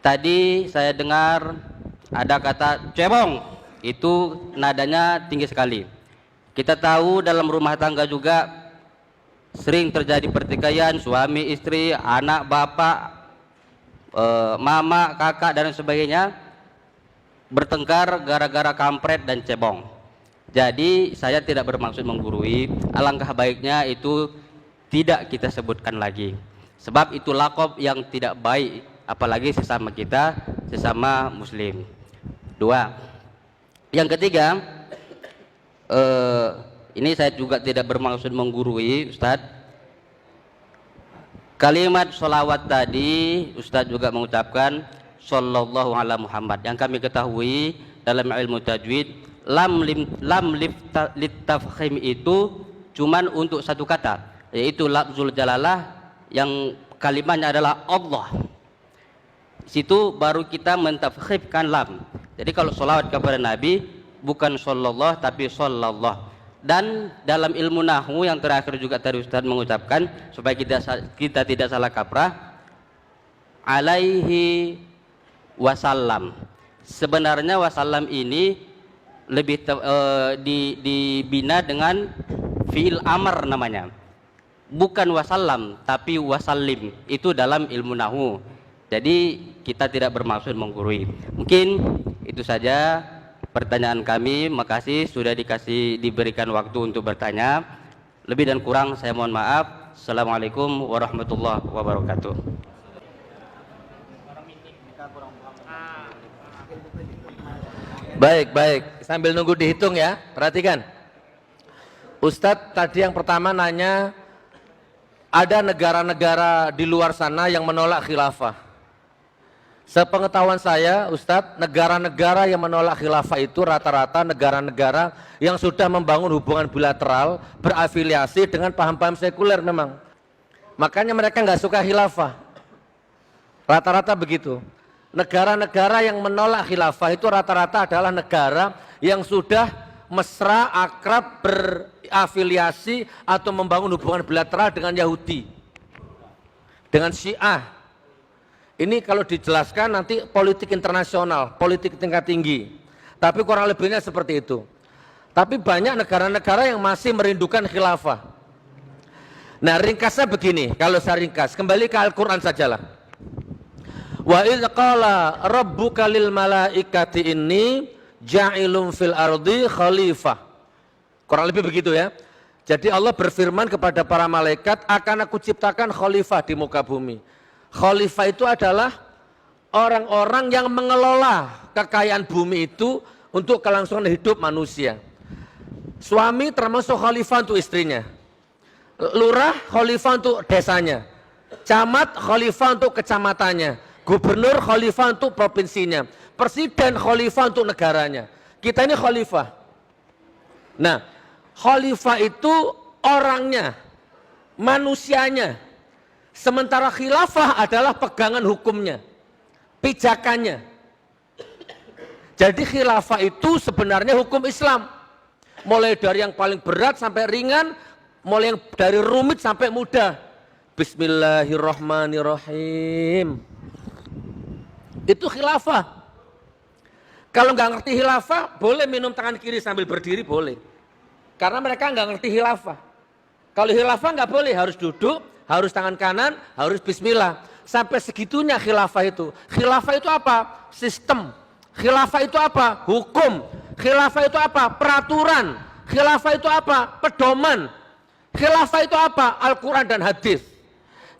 Tadi saya dengar ada kata cebong, itu nadanya tinggi sekali. Kita tahu dalam rumah tangga juga sering terjadi pertikaian suami istri, anak bapak, mama, kakak dan sebagainya bertengkar gara-gara kampret dan cebong. Jadi saya tidak bermaksud menggurui, alangkah baiknya itu tidak kita sebutkan lagi. Sebab itu lakop yang tidak baik, apalagi sesama kita, sesama muslim. Dua. Yang ketiga, ini saya juga tidak bermaksud menggurui Ustadz. Kalimat sholawat tadi Ustadz juga mengucapkan Sallallahu ala Muhammad. Yang kami ketahui dalam ilmu tajwid, lam littafkhim itu cuman untuk satu kata, yaitu lafzul jalalah yang kalimatnya adalah Allah. Situ baru kita mentafkhimkan lam. Jadi kalau sholawat kepada Nabi bukan sallallahu tapi sallallahu. Dan dalam ilmu nahwu yang terakhir juga tadi Ustaz mengucapkan supaya kita tidak salah kaprah, alaihi wasallam. Sebenarnya wasallam ini lebih dibina dengan fi'il amr namanya. Bukan wasallam tapi wasallim. Itu dalam ilmu nahwu. Jadi kita tidak bermaksud menggurui. Mungkin itu saja pertanyaan kami. Makasih sudah diberikan waktu untuk bertanya. Lebih dan kurang saya mohon maaf. Assalamualaikum warahmatullahi wabarakatuh. Baik. Sambil nunggu dihitung ya, perhatikan. Ustadz tadi yang pertama nanya, ada negara-negara di luar sana yang menolak khilafah. Sepengetahuan saya, Ustadz, negara-negara yang menolak khilafah itu rata-rata negara-negara yang sudah membangun hubungan bilateral, berafiliasi dengan paham-paham sekuler memang. Makanya mereka nggak suka khilafah. Rata-rata begitu. Negara-negara yang menolak khilafah itu rata-rata adalah negara yang sudah mesra, akrab, berafiliasi atau membangun hubungan bilateral dengan Yahudi, dengan Syiah. Ini kalau dijelaskan nanti politik internasional, politik tingkat tinggi. Tapi kurang lebihnya seperti itu. Tapi banyak negara-negara yang masih merindukan khilafah. Nah ringkasnya begini, kalau saya ringkas, kembali ke Al-Quran sajalah. Wa idz qala rabbuka lil malaikati inni ja'ilun fil ardi khalifah. Kurang lebih begitu ya. Jadi Allah berfirman kepada para malaikat, akan aku ciptakan khalifah di muka bumi. Khalifah itu adalah orang-orang yang mengelola kekayaan bumi itu untuk kelangsungan hidup manusia. Suami termasuk khalifah untuk istrinya, lurah khalifah untuk desanya, camat khalifah untuk kecamatannya, gubernur khalifah untuk provinsinya, presiden khalifah untuk negaranya. Kita ini khalifah. Nah, khalifah itu orangnya, manusianya. Sementara khilafah adalah pegangan hukumnya, pijakannya. Jadi khilafah itu sebenarnya hukum Islam. Mulai dari yang paling berat sampai ringan, mulai yang dari rumit sampai mudah. Bismillahirrahmanirrahim. Itu khilafah. Kalau nggak ngerti khilafah, boleh minum tangan kiri sambil berdiri, boleh. Karena mereka nggak ngerti khilafah. Kalau khilafah nggak boleh, harus duduk, harus tangan kanan, harus bismillah. Sampai segitunya khilafah itu. Khilafah itu apa? Sistem. Khilafah itu apa? Hukum. Khilafah itu apa? Peraturan. Khilafah itu apa? Pedoman. Khilafah itu apa? Al-Quran dan hadis.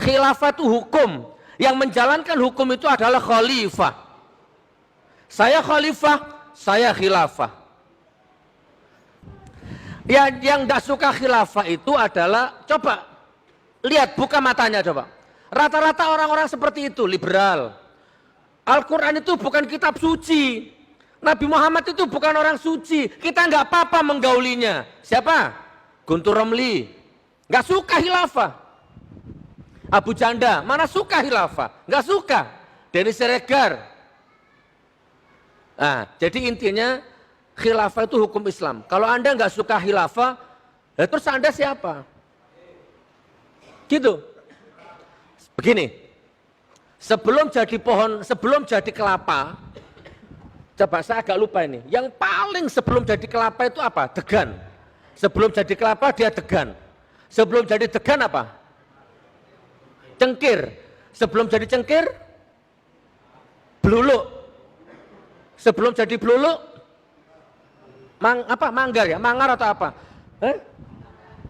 Khilafah itu hukum. Yang menjalankan hukum itu adalah khalifah. Saya khalifah, saya khilafah. Yang tidak suka khilafah itu adalah, coba lihat, buka matanya coba. Rata-rata orang-orang seperti itu, liberal. Al-Quran itu bukan kitab suci. Nabi Muhammad itu bukan orang suci. Kita nggak apa-apa menggaulinya. Siapa? Guntur Romli. Nggak suka khilafah. Abu Janda, mana suka khilafah? Nggak suka. Denny Siregar. Nah, jadi intinya khilafah itu hukum Islam. Kalau Anda nggak suka khilafah, ya terus Anda siapa? Gitu. Begini, Sebelum jadi pohon, sebelum jadi kelapa, coba saya agak lupa ini. Yang paling sebelum jadi kelapa itu apa? Degan. Sebelum jadi kelapa dia degan. Sebelum jadi degan apa? Cengkir. Sebelum jadi cengkir, beluluk. Sebelum jadi beluluk, manggar ya, mangar atau apa?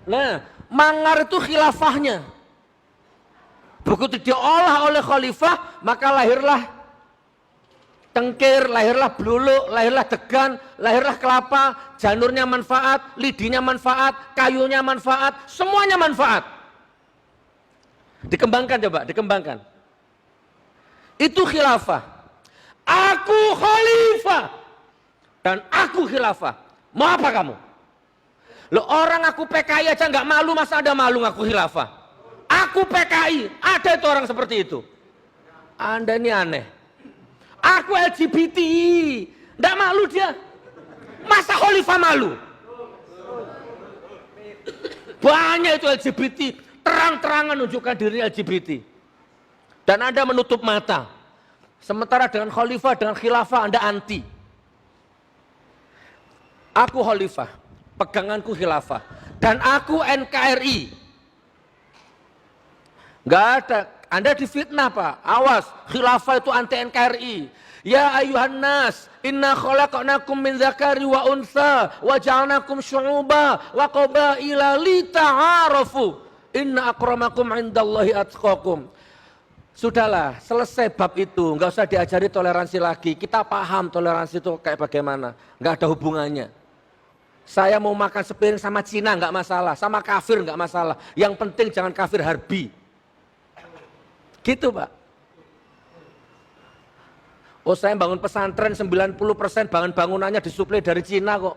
Nah, mangar itu khilafahnya. Begitu diolah oleh khalifah, maka lahirlah cengkir, lahirlah beluluk, lahirlah degan, lahirlah kelapa, janurnya manfaat, lidinya manfaat, kayunya manfaat, semuanya manfaat. Dikembangkan coba, dikembangkan. Itu khilafah. Aku khalifah dan aku khilafah. Mau apa kamu? Loh, orang aku PKI aja nggak malu, masa ada malu ngaku khilafah? Aku PKI, ada itu orang seperti itu. Anda ini aneh. Aku LGBT, nggak malu dia. Masa khalifah malu? Banyak itu LGBT, terang-terangan menunjukkan diri LGBT. Dan Anda menutup mata. Sementara dengan khalifah, dengan khilafah Anda anti. Aku khalifah, peganganku khilafah. Dan aku NKRI. Nggak ada, Anda difitnah Pak. Awas, khilafah itu anti NKRI. Ya ayuhan nas, inna khalaqnakum min dzakari wa unsa wa ja'alnakum syu'uba wa qabaila lita'arafu. Inna akramakum indallahi atqakum. Sudahlah, selesai bab itu, nggak usah diajari toleransi lagi. Kita paham toleransi itu kayak bagaimana, nggak ada hubungannya. Saya mau makan sepiring sama Cina nggak masalah, sama kafir nggak masalah. Yang penting jangan kafir harbi. Gitu Pak. Oh saya bangun pesantren 90% bangunannya disuplai dari Cina kok.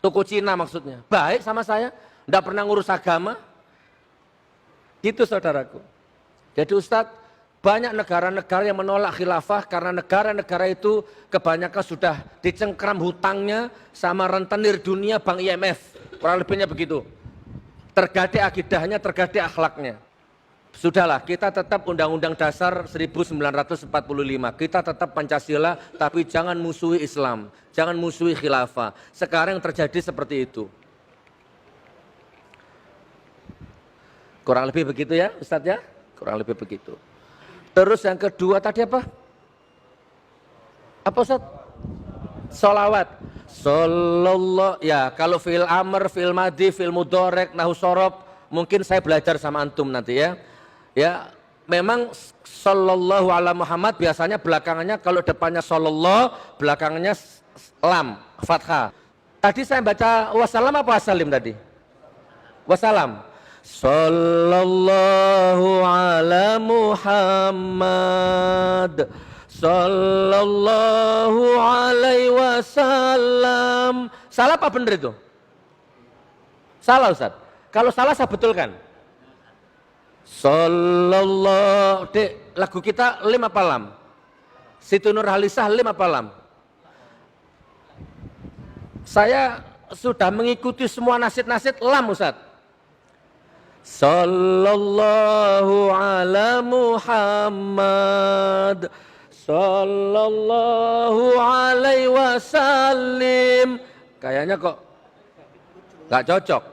Toko Cina maksudnya. Baik sama saya, nggak pernah ngurus agama. Gitu saudaraku. Jadi Ustadz, banyak negara-negara yang menolak khilafah karena negara-negara itu kebanyakan sudah dicengkram hutangnya sama rentenir dunia Bank IMF. Kurang lebihnya begitu. Tergade akidahnya, tergade akhlaknya. Sudahlah, kita tetap Undang-Undang Dasar 1945. Kita tetap Pancasila, tapi jangan musuhi Islam. Jangan musuhi khilafah. Sekarang yang terjadi seperti itu. Kurang lebih begitu ya Ustadz ya? Kurang lebih begitu. Terus yang kedua tadi apa? Apa Ustadz? Sholawat. Sallallahu, ya kalau fi'il amr, fi'il madhi, fi'il mudhari', nahwu shorof, mungkin saya belajar sama antum nanti ya. Ya, memang sallallahu ala Muhammad biasanya belakangannya kalau depannya sallallahu, belakangnya lam, fathah. Tadi saya baca wassalam apa wassalim tadi? Wassalam. Sallallahu ala Muhammad, sallallahu alaihi wasallam. Salah apa benar itu? Salah Ustaz. Kalau salah saya betulkan. Sallallahu, dek, lagu kita lim apa lam? Siti Nurhalisah lim apa lam? Saya sudah mengikuti semua nasid-nasid lam Ustaz. Sallallahu ala Muhammad, sallallahu alaihi wasallim. Kayaknya kok nggak cocok.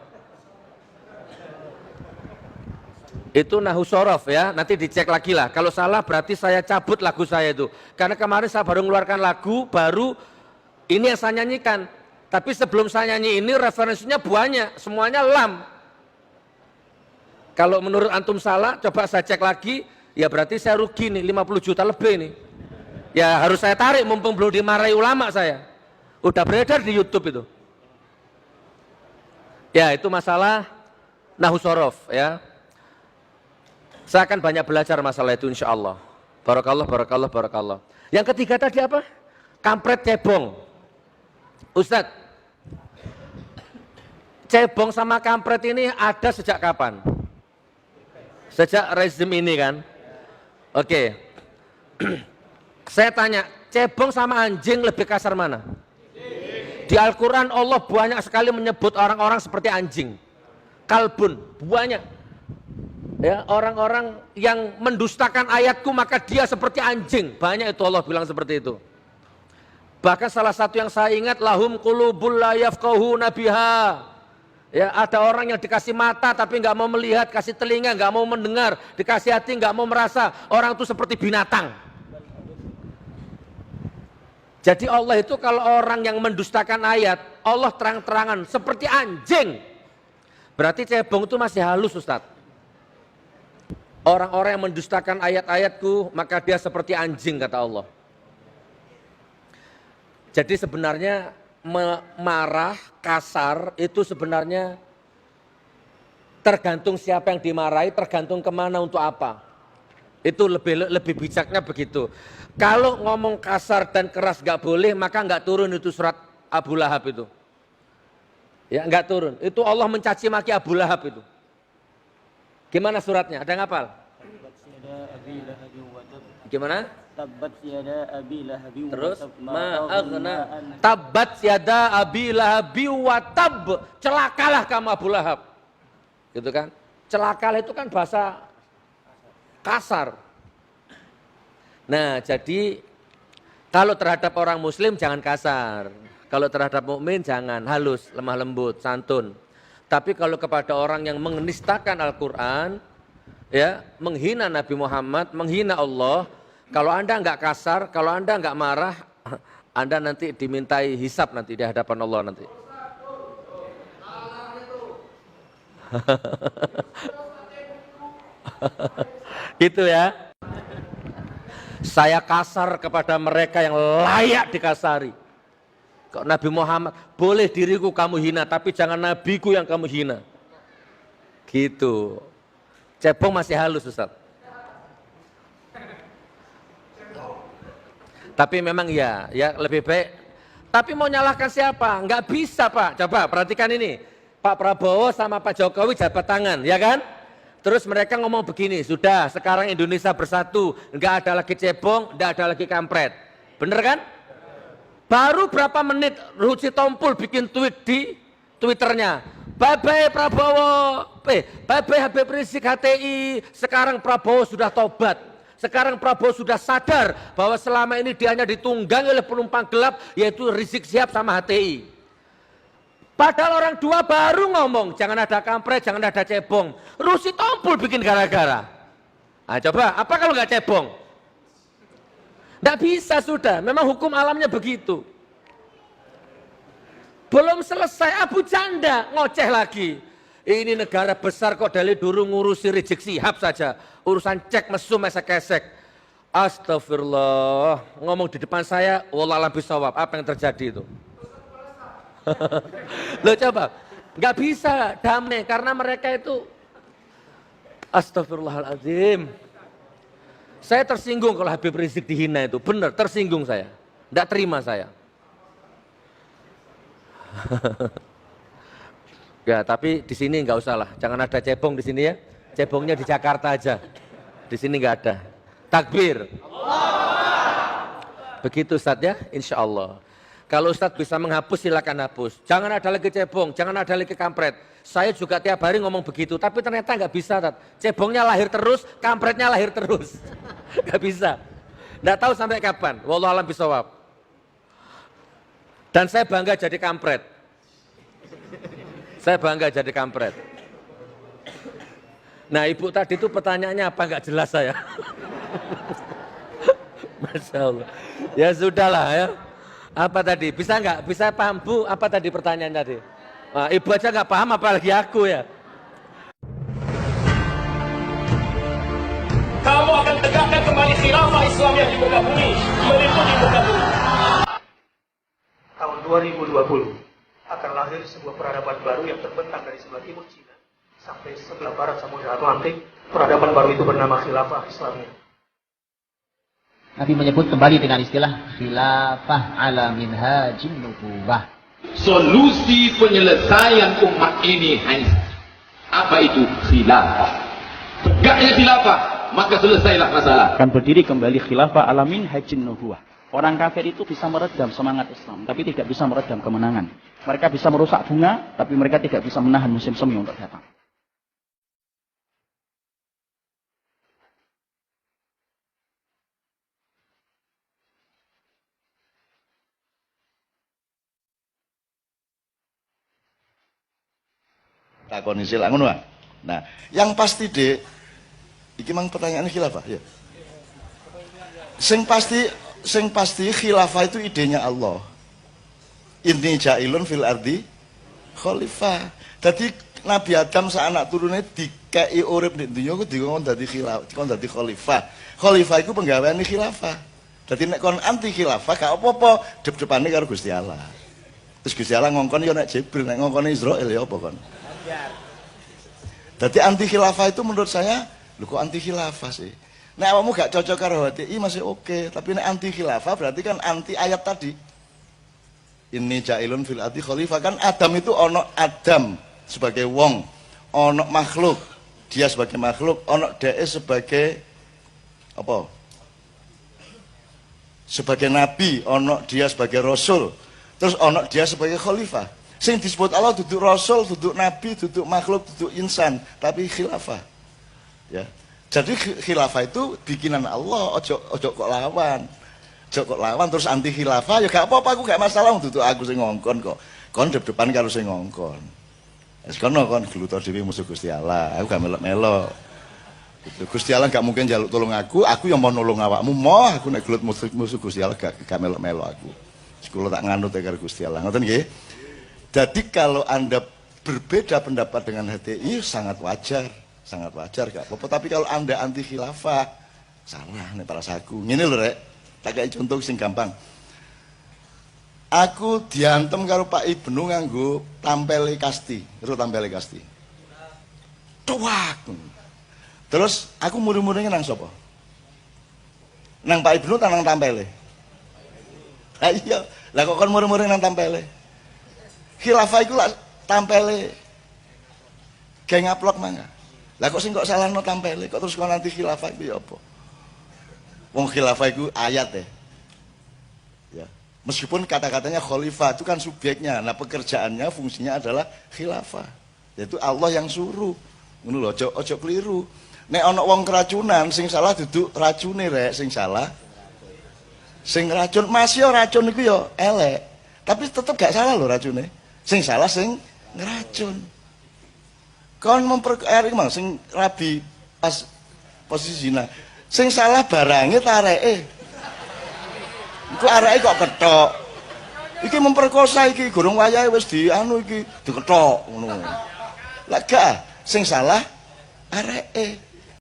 Itu nahwu shorof ya, nanti dicek lagi lah. Kalau salah berarti saya cabut lagu saya itu. Karena kemarin saya baru mengeluarkan lagu, baru ini yang saya nyanyikan. Tapi sebelum saya nyanyi ini referensinya banyak, semuanya lam. Kalau menurut antum salah, coba saya cek lagi, ya berarti saya rugi nih, 50 juta lebih nih. Ya harus saya tarik, mumpung belum dimarahi ulama saya. Udah beredar di YouTube itu. Ya itu masalah nahwu shorof ya. Saya akan banyak belajar masalah itu insya Allah. Barakallah, barakallah, barakallah. Yang ketiga tadi apa? Kampret cebong. Ustadz, cebong sama kampret ini ada sejak kapan? Sejak rezim ini kan? Oke. Saya tanya, cebong sama anjing lebih kasar mana? Di Al-Quran Allah banyak sekali menyebut orang-orang seperti anjing. Kalbun, banyak. Ya, orang-orang yang mendustakan ayatku maka dia seperti anjing. Banyak itu Allah bilang seperti itu. Bahkan salah satu yang saya ingat, lahum qulubul la yafqahuna biha. Ya, ada orang yang dikasih mata tapi nggak mau melihat, kasih telinga nggak mau mendengar, dikasih hati nggak mau merasa. Orang itu seperti binatang. Jadi Allah itu kalau orang yang mendustakan ayat, Allah terang-terangan seperti anjing. Berarti cebong itu masih halus, Ustaz. Orang-orang yang mendustakan ayat-ayatku maka dia seperti anjing, kata Allah. Jadi sebenarnya marah, kasar itu sebenarnya tergantung siapa yang dimarahi, tergantung kemana untuk apa. Itu lebih bijaknya begitu. Kalau ngomong kasar dan keras gak boleh, maka gak turun itu surat Abu Lahab itu. Ya gak turun. Itu Allah mencaci maki Abu Lahab itu. Gimana suratnya? Ada yang hafal? Gimana? Tabbat yada abi lahabi wa Terus tab, ma'aghna tabbat yada abi lahabi wa tab. Celakalah kamu Abu Lahab. Gitu kan? Celakalah itu kan bahasa kasar. Nah, jadi kalau terhadap orang muslim jangan kasar. Kalau terhadap mukmin jangan, halus, lemah lembut, santun. Tapi kalau kepada orang yang menistakan Al-Qur'an, ya, menghina Nabi Muhammad, menghina Allah, kalau Anda enggak kasar, kalau Anda enggak marah, Anda nanti dimintai hisab nanti di hadapan Allah nanti. Gitu ya. Saya kasar kepada mereka yang layak dikasari. Kok Nabi Muhammad, boleh diriku kamu hina, tapi jangan nabiku yang kamu hina. Gitu. Cebong masih halus, Ustaz. Tapi memang ya lebih baik. Tapi mau nyalahkan siapa? Enggak bisa, Pak. Coba perhatikan ini. Pak Prabowo sama Pak Jokowi jabat tangan, ya kan? Terus mereka ngomong begini, sudah sekarang Indonesia bersatu, enggak ada lagi cebong, enggak ada lagi kampret. Bener kan? Baru berapa menit Ruhut Sitompul bikin tweet di Twitternya. Bye-bye Prabowo, bye-bye Habib Rizik HTI, sekarang Prabowo sudah tobat. Sekarang Prabowo sudah sadar bahwa selama ini dia hanya ditunggangi oleh penumpang gelap, yaitu Rizik Syihab sama HTI. Padahal orang dua baru ngomong, jangan ada kampret, jangan ada cebong. Ruhut Sitompul bikin gara-gara. Nah, coba, apa kalau nggak cebong? Nggak bisa sudah, memang hukum alamnya begitu. Belum selesai, Abu Janda ngoceh lagi. Ini negara besar kok dari dulu ngurusi Rizik Syihab saja. Urusan cek mesum esek-esek. Astagfirullah, ngomong di depan saya, wallahualam bisawab, apa yang terjadi itu? Loh coba, nggak bisa damai karena mereka itu astagfirullahaladzim. Saya tersinggung kalau Habib Rizik dihina itu, benar tersinggung saya, nggak terima saya. Ya tapi di sini nggak usah lah, jangan ada cebong di sini ya, cebongnya di Jakarta aja, di sini nggak ada. Takbir. Begitu Ustadz ya, insya Allah. Kalau Ustadz bisa menghapus silakan hapus. Jangan ada lagi cebong, jangan ada lagi kampret. Saya juga tiap hari ngomong begitu, tapi ternyata nggak bisa. Cebongnya lahir terus, kampretnya lahir terus. Nggak bisa. Nggak tahu sampai kapan. Wallahualam bisawab. Dan saya bangga jadi kampret. Saya bangga jadi kampret. Nah ibu tadi itu pertanyaannya apa nggak jelas saya. Masya Allah. Ya sudahlah ya. Apa tadi? Bisa nggak? Bisa paham Bu? Apa tadi pertanyaan tadi? Nah, ibu aja nggak paham apalagi aku ya. Kamu akan tegakkan kembali khilafah Islam yang di muka bumi, meliputi muka bumi. Tahun 2020 akan lahir sebuah peradaban baru yang terbentang dari sebelah timur Cina sampai sebelah barat Samudra Atlantik. Peradaban baru itu bernama khilafah Islamiyah. Nabi menyebut kembali dengan istilah khilafah ala minhajin nubuwah. Solusi penyelesaian umat ini hanya apa itu? Khilafah. Tegaknya khilafah, maka selesailah masalah. Akan berdiri kembali khilafah ala minhajin nubuwah. Orang kafir itu bisa meredam semangat Islam, tapi tidak bisa meredam kemenangan. Mereka bisa merusak bunga, tapi mereka tidak bisa menahan musim semi untuk datang. takoni sik ngono wae. Nah, yang pasti Dik, iki mang pertanyaan khilafah ya. Sing pasti khilafah itu idenya Allah. Inni ja'ilun fil ardi khalifah. Dadi Nabi Adam sa anak turune dikei urip ning dunya ku dikon dadi khalifah. Khalifah iku penggaweane khilafah. Dadi nek kon anti khilafah gak apa-apa, dep-depane karo Gusti Allah. Terus Gusti Allah ngongkon ya nek Jibril, nek ngongkon Israil ya apa kon. Dadi anti khilafah itu menurut saya, lho kok anti khilafah sih? Nek awakmu gak cocok karo HTI masih oke, tapi nek anti khilafah berarti kan anti ayat tadi. Inni ja'ilun fil ardi khalifah, kan Adam itu ono Adam sebagai wong, ono makhluk, dia sebagai makhluk, ono dhek sebagai apa? Sebagai nabi, ono dia sebagai rasul, terus ono dia sebagai khalifah. Sing disebut Allah duduk rasul, duduk nabi, duduk makhluk, duduk insan, tapi khilafah. Ya. Jadi khilafah itu bikinan Allah, ojo kok lawan. Ojo kok lawan terus anti khilafah ya gak apa-apa, aku gak masalah duduk aku sing ngongkon kok. Kon depan karo sing ngongkon. Wis kono kon glutor dhewe musuh Gusti Allah. Aku gak melok-melok. Gitu. Gusti Allah gak mungkin njaluk tolong aku yang mau nolong awakmu. Moh aku nek gelut musuh Gusti Allah gak melok-melok aku. Kula tak nganut karo Gusti Allah. Ngoten nggih. Jadi kalau Anda berbeda pendapat dengan HTI sangat wajar gak apa-apa. Tapi kalau Anda anti khilafah salah nek perasaku. Ngene lho Rek. Tak kayak contoh sing gampang. Aku diantem karo Pak Ibnu nganggo tampele kasti. Terus tampele kasti. Tuwak. Terus aku muri-murinya nang sapa? Nang Pak Ibnu ta nang tampele? Lah iya, lah kok kon muri-muri nang tampele? Khilafah iku lak tampele. Gawe ngaplok mangga. Lah kok sing kok salahno tampele, kok terus kon nanti khilafah iku ya apa? Wong khilafah itu ayat ya. Meskipun kata-katanya khalifah itu kan subjeknya, nah pekerjaannya fungsinya adalah khilafah. Yaitu Allah yang suruh. Ngono lho, ojo keliru. Nek ana wong keracunan sing salah duduk racune Rek, sing salah. Sing racun masih racun iku ya elek. Tapi tetep gak salah lho racune. Sing salah sing ngeracun. Kon mang sing rabi pas posisi zina. Sing salah barangnya tareke. Iku areke kok ketok. Iki memperkosa iki, gurung wayahe wis iki diketok ngono. Lah gak, sing salah areke.